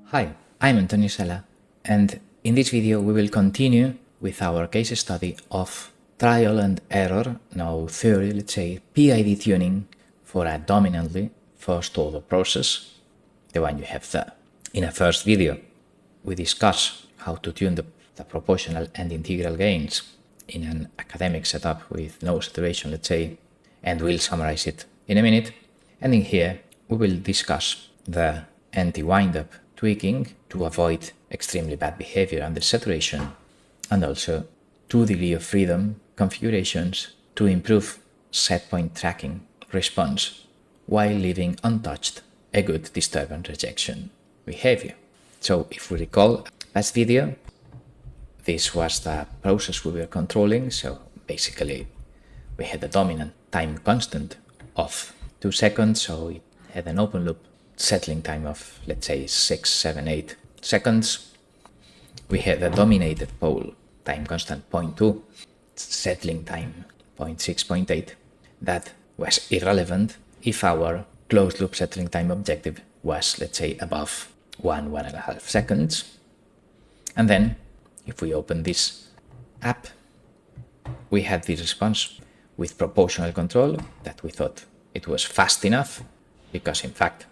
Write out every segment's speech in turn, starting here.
Hi, I'm Sala, and in this video we will continue with our case study of trial and error, now theory, let's say, PID tuning for a dominantly first-order process, the one you have there. In a first video, we discuss how to tune the proportional and integral gains in an academic setup with no saturation, let's say, and we'll summarize it in a minute. And in here, we will discuss the anti-windup tweaking to avoid extremely bad behavior under saturation, and also 2 degree of freedom configurations to improve setpoint tracking response while leaving untouched a good disturbance rejection behavior. So if we recall last video, this was the process we were controlling. So basically we had a dominant time constant of 2 seconds. So it had an open loop settling time of, let's say, 6, 7, 8 seconds. We had a dominated pole time constant 0.2, settling time 0.6, 0.8. That was irrelevant if our closed loop settling time objective was, let's say, above 1.5 seconds. And then if we open this app, we had the response with proportional control that we thought it was fast enough, because in fact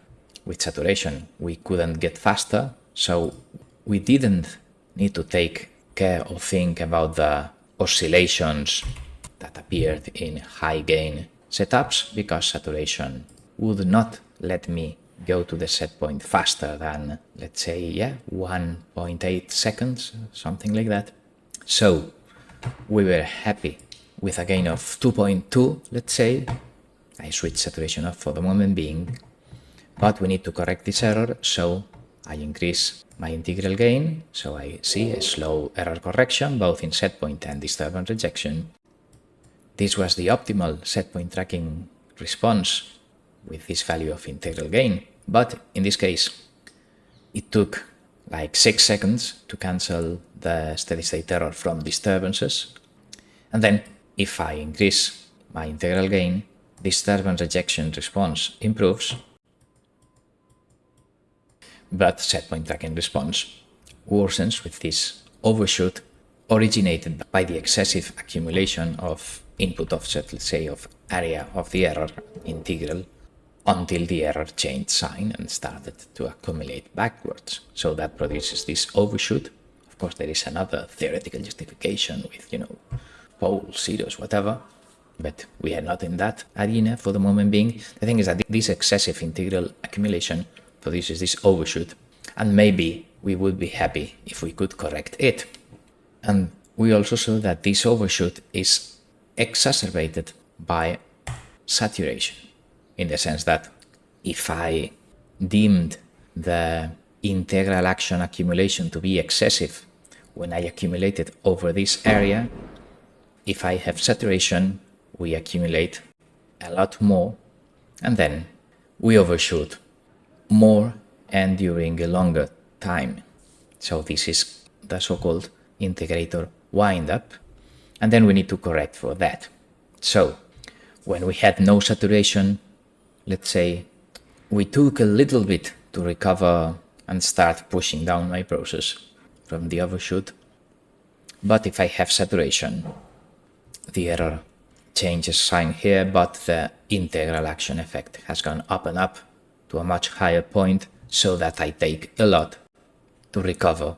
with saturation we couldn't get faster, so we didn't need to take care or think about the oscillations that appeared in high gain setups, because saturation would not let me go to the set point faster than, let's say, 1.8 seconds, something like that. So we were happy with a gain of 2.2, let's say. I switched saturation off for the moment being, but we need to correct this error, so I increase my integral gain, so I see a slow error correction both in setpoint and disturbance rejection. This was the optimal setpoint tracking response with this value of integral gain, but in this case it took like 6 seconds to cancel the steady state error from disturbances. And then if I increase my integral gain, disturbance rejection response improves, but setpoint tracking response worsens with this overshoot originated by the excessive accumulation of input offset, let's say, of area of the error integral, until the error changed sign and started to accumulate backwards. So that produces this overshoot. Of course, there is another theoretical justification with, poles, zeros, whatever, but we are not in that arena for the moment being. The thing is that this excessive integral accumulation produces this overshoot, and maybe we would be happy if we could correct it. And we also saw that this overshoot is exacerbated by saturation, in the sense that if I deemed the integral action accumulation to be excessive when I accumulate it over this area, if I have saturation, we accumulate a lot more, and then we overshoot more and during a longer time. So this is the so-called integrator windup, and then we need to correct for that. So when we had no saturation, let's say, we took a little bit to recover and start pushing down my process from the overshoot. But if I have saturation, the error changes sign here, but the integral action effect has gone up and up to a much higher point, so that I take a lot to recover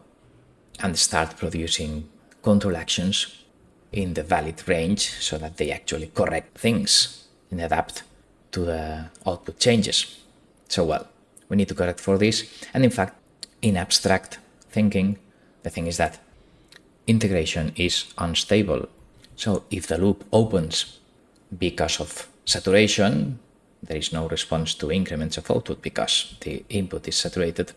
and start producing control actions in the valid range, so that they actually correct things and adapt to the output changes. So well, we need to correct for this. And in fact, in abstract thinking, the thing is that integration is unstable. So if the loop opens because of saturation, there is no response to increments of output because the input is saturated,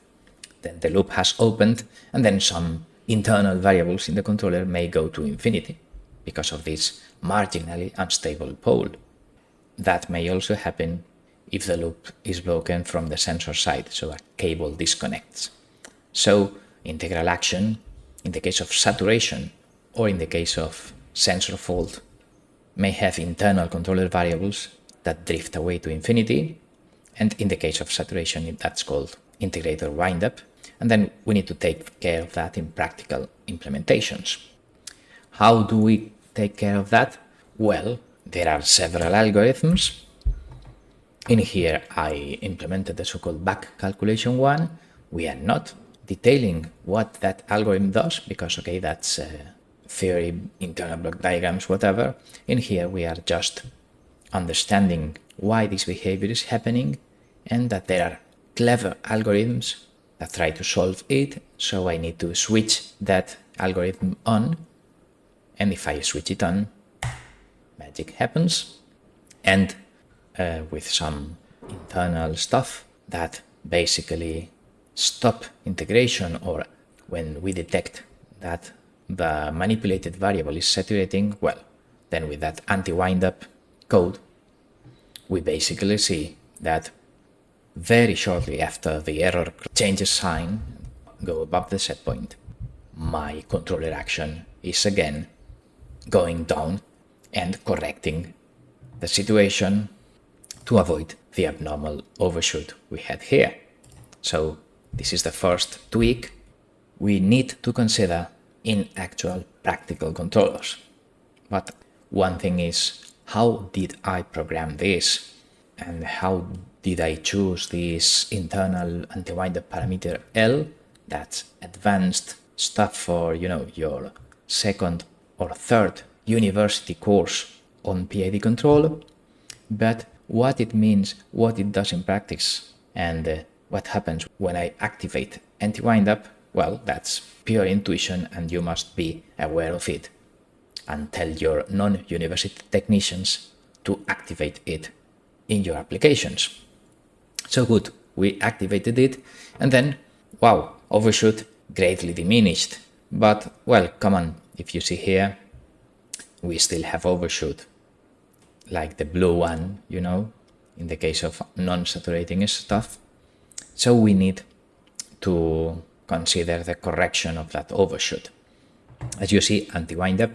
then the loop has opened, and then some internal variables in the controller may go to infinity because of this marginally unstable pole. That may also happen if the loop is broken from the sensor side, so a cable disconnects. So integral action, in the case of saturation or in the case of sensor fault, may have internal controller variables that drift away to infinity, and in the case of saturation, that's called integrator windup. and then we need to take care of that in practical implementations. How do we take care of that? Well, there are several algorithms. In here, I implemented the so-called back calculation one. We are not detailing what that algorithm does because, okay, that's theory, internal block diagrams, whatever. In here, we are just understanding why this behavior is happening and that there are clever algorithms that try to solve it. So I need to switch that algorithm on. And if I switch it on, magic happens. And with some internal stuff that basically stop integration, or when we detect that the manipulated variable is saturating, well, then with that anti-windup code, we basically see that very shortly after the error changes sign, go above the set point, my controller action is again going down and correcting the situation to avoid the abnormal overshoot we had here. So this is the first tweak we need to consider in actual practical controllers. But one thing is, how did I program this? And how did I choose this internal anti-windup parameter L? That's advanced stuff for, your second or third university course on PID control. But what it means, what it does in practice, and what happens when I activate anti-windup, well, that's pure intuition and you must be aware of it and tell your non-university technicians to activate it in your applications. So good, we activated it, and then, wow, overshoot greatly diminished. But, well, come on, if you see here, we still have overshoot, like the blue one, in the case of non-saturating stuff. So we need to consider the correction of that overshoot. As you see, anti-windup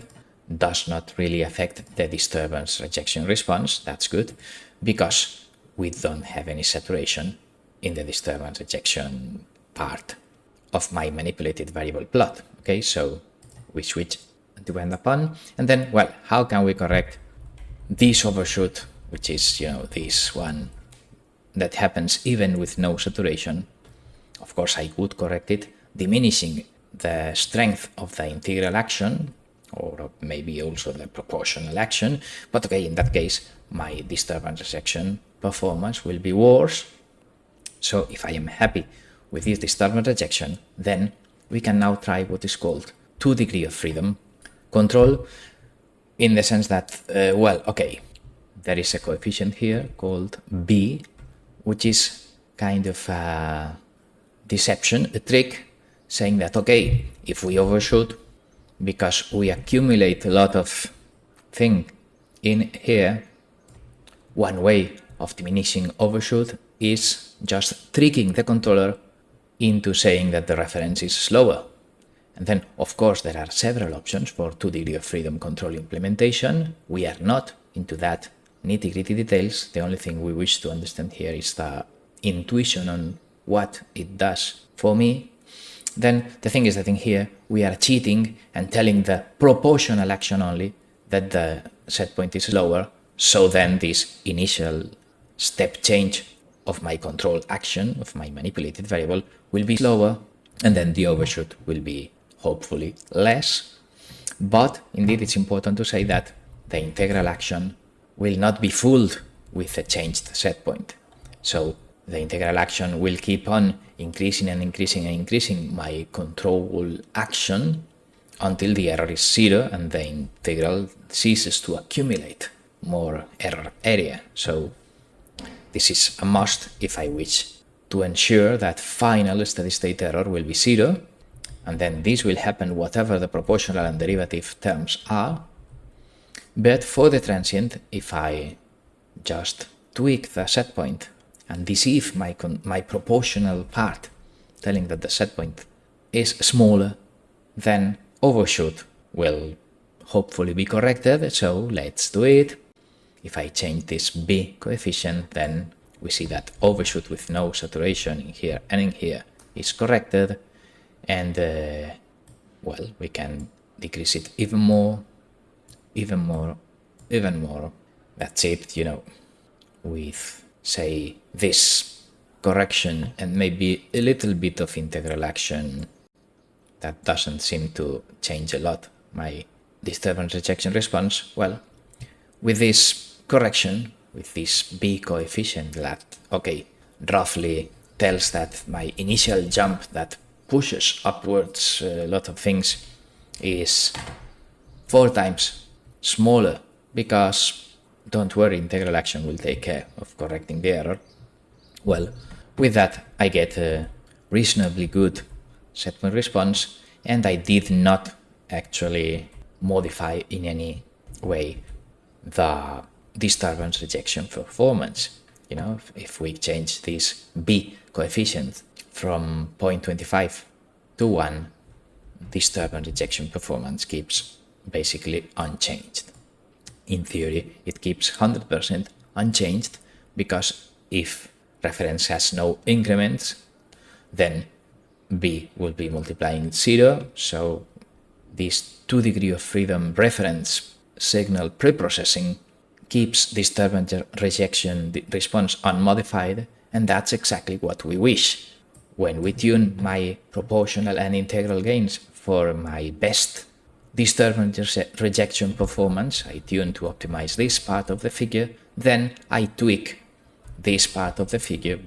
does not really affect the disturbance rejection response. That's good, because we don't have any saturation in the disturbance rejection part of my manipulated variable plot. Okay, so we switch anti-windup on, and then, well, how can we correct this overshoot, which is, this one that happens even with no saturation? Of course, I could correct it, diminishing the strength of the integral action, or maybe also the proportional action. But okay, in that case, my disturbance rejection performance will be worse. So if I am happy with this disturbance rejection, then we can now try what is called 2 degrees of freedom control, in the sense that, there is a coefficient here called B, which is kind of a deception, a trick, saying that, okay, if we overshoot because we accumulate a lot of thing in here, one way of diminishing overshoot is just tricking the controller into saying that the reference is slower. And then, of course, there are several options for 2 degrees of freedom control implementation. We are not into that nitty-gritty details. The only thing we wish to understand here is the intuition on what it does for me. Then the thing is that in here we are cheating and telling the proportional action only that the set point is lower. So then this initial step change of my control action, of my manipulated variable, will be slower, and then the overshoot will be hopefully less. But indeed, it's important to say that the integral action will not be fooled with a changed set point. So the integral action will keep on increasing and increasing and increasing my control action until the error is 0 and the integral ceases to accumulate more error area. So this is a must if I wish to ensure that final steady state error will be 0, and then this will happen whatever the proportional and derivative terms are. But for the transient, if I just tweak the set point and deceive my proportional part, telling that the set point is smaller, then overshoot will hopefully be corrected. So let's do it. If I change this B coefficient, then we see that overshoot with no saturation in here and in here is corrected, and well, we can decrease it even more. That's it, with, say, this correction and maybe a little bit of integral action. That doesn't seem to change a lot my disturbance rejection response. Well, with this correction, with this B coefficient that, okay, roughly tells that my initial jump that pushes upwards a lot of things is 4 times smaller, because don't worry, integral action will take care of correcting the error. Well, with that I get a reasonably good setpoint response, and I did not actually modify in any way the disturbance rejection performance. If we change this B coefficient from 0.25 to 1, disturbance rejection performance keeps basically unchanged. In theory, it keeps 100% unchanged, because if reference has no increments, then B will be multiplying 0, so this 2 degree of freedom reference signal preprocessing keeps disturbance rejection response unmodified, and that's exactly what we wish. When we tune my proportional and integral gains for my best disturbance rejection performance, I tune to optimize this part of the figure, then I tweak this part of the figure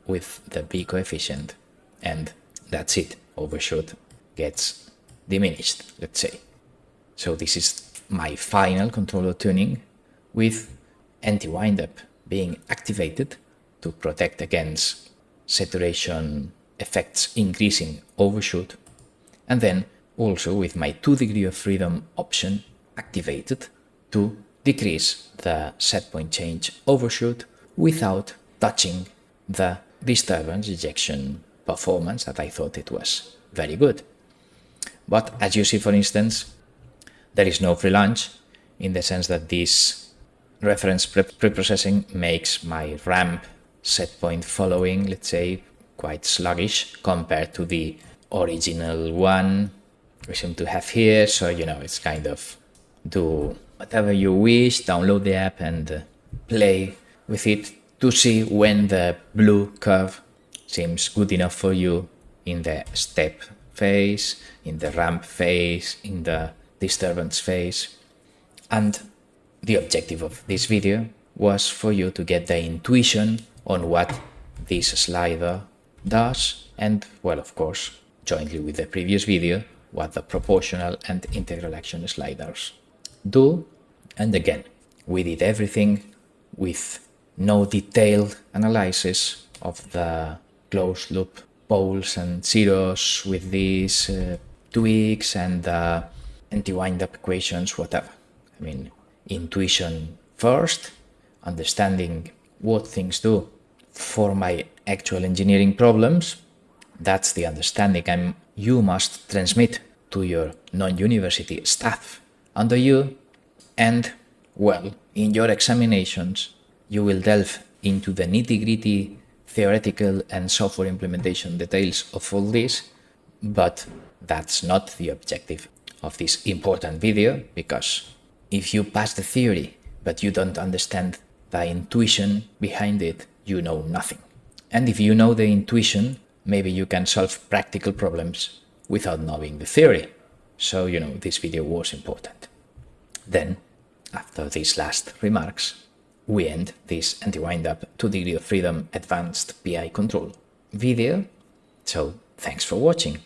with the B coefficient, and that's it. Overshoot gets diminished, let's say. So this is my final controller tuning, with anti-windup being activated to protect against saturation effects increasing overshoot, and then also with my 2 degree of freedom option activated to decrease the setpoint change overshoot without touching the disturbance rejection performance that I thought it was very good. But as you see, for instance, there is no free lunch, in the sense that this reference preprocessing makes my ramp setpoint following, let's say, quite sluggish compared to the original one we seem to have here. So, it's kind of do whatever you wish, download the app and play with it to see when the blue curve seems good enough for you in the step phase, in the ramp phase, in the disturbance phase. And the objective of this video was for you to get the intuition on what this slider does, and, well, of course, jointly with the previous video, what the proportional and integral action sliders do. And again, we did everything with no detailed analysis of the closed loop poles and zeros with these tweaks and anti-windup equations, whatever. I mean, intuition first, understanding what things do for my actual engineering problems. That's the understanding you must transmit to your non-university staff under you. And, well, in your examinations, you will delve into the nitty-gritty theoretical and software implementation details of all this, but that's not the objective of this important video, because if you pass the theory but you don't understand the intuition behind it, you know nothing. And if you know the intuition, maybe you can solve practical problems without knowing the theory. So, this video was important. Then, after these last remarks, we end this anti-windup 2 degree of freedom advanced PI control video. So, thanks for watching.